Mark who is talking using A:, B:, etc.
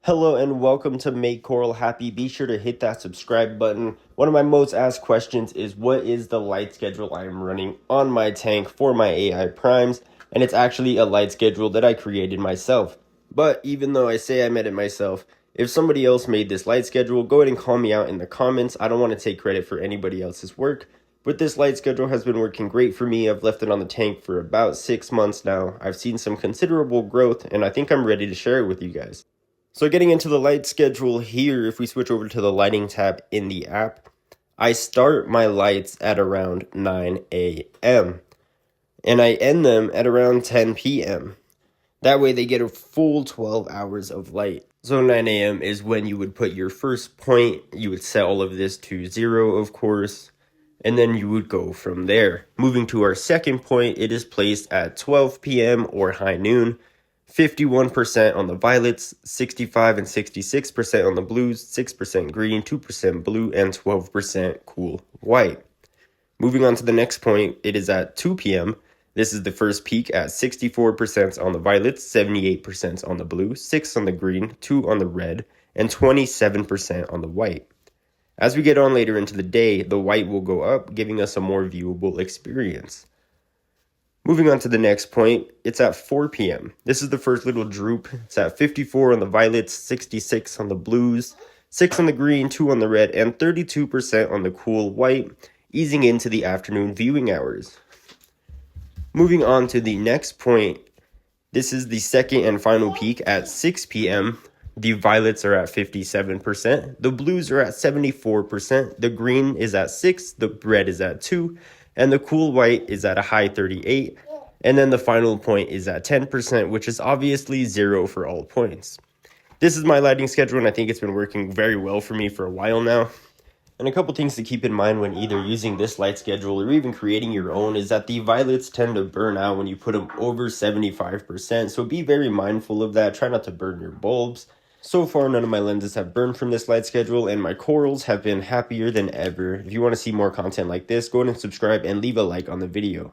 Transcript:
A: Hello and welcome to Make Coral Happy. Be sure to hit that subscribe button. One of my most asked questions is what is the light schedule I am running on my tank for my AI primes, and it's actually a light schedule that I created myself. But even though I say I made it myself, if somebody else made this light schedule, go ahead and call me out in the comments. I don't want to take credit for anybody else's work, but this light schedule has been working great for me. I've left it on the tank for about 6 months now. I've seen some considerable growth, and I think I'm ready to share it with you guys. So getting into the light schedule here, if we switch over to the lighting tab in the app, I start my lights at around 9 a.m. and I end them at around 10 p.m. That way they get a full 12 hours of light. So 9 a.m. is when you would put your first point. You would set all of this to 0, of course, and then you would go from there. Moving to our second point, it is placed at 12 p.m. or high noon. 51% on the violets, 65 and 66% on the blues, 6% green, 2% blue, and 12% cool white. Moving on to the next point, it is at 2 p.m. This is the first peak at 64% on the violets, 78% on the blue, 6 on the green, 2 on the red, and 27% on the white. As we get on later into the day, the white will go up, giving us a more viewable experience. Moving on to the next point, it's at 4 p.m. This is the first little droop. It's at 54 on the violets, 66 on the blues, 6 on the green, 2 on the red, and 32% on the cool white, easing into the afternoon viewing hours. Moving on to the next point, this is the second and final peak at 6 p.m. The violets are at 57%, the blues are at 74%, the green is at 6, the red is at 2, and the cool white is at a high 38, and then the final point is at 10%, which is obviously 0 for all points. This is my lighting schedule, and I think it's been working very well for me for a while now. And a couple things to keep in mind when either using this light schedule or even creating your own is that the violets tend to burn out when you put them over 75%, so be very mindful of that. Try not to burn your bulbs. So far, none of my lenses have burned from this light schedule, and my corals have been happier than ever. If you want to see more content like this, go ahead and subscribe and leave a like on the video.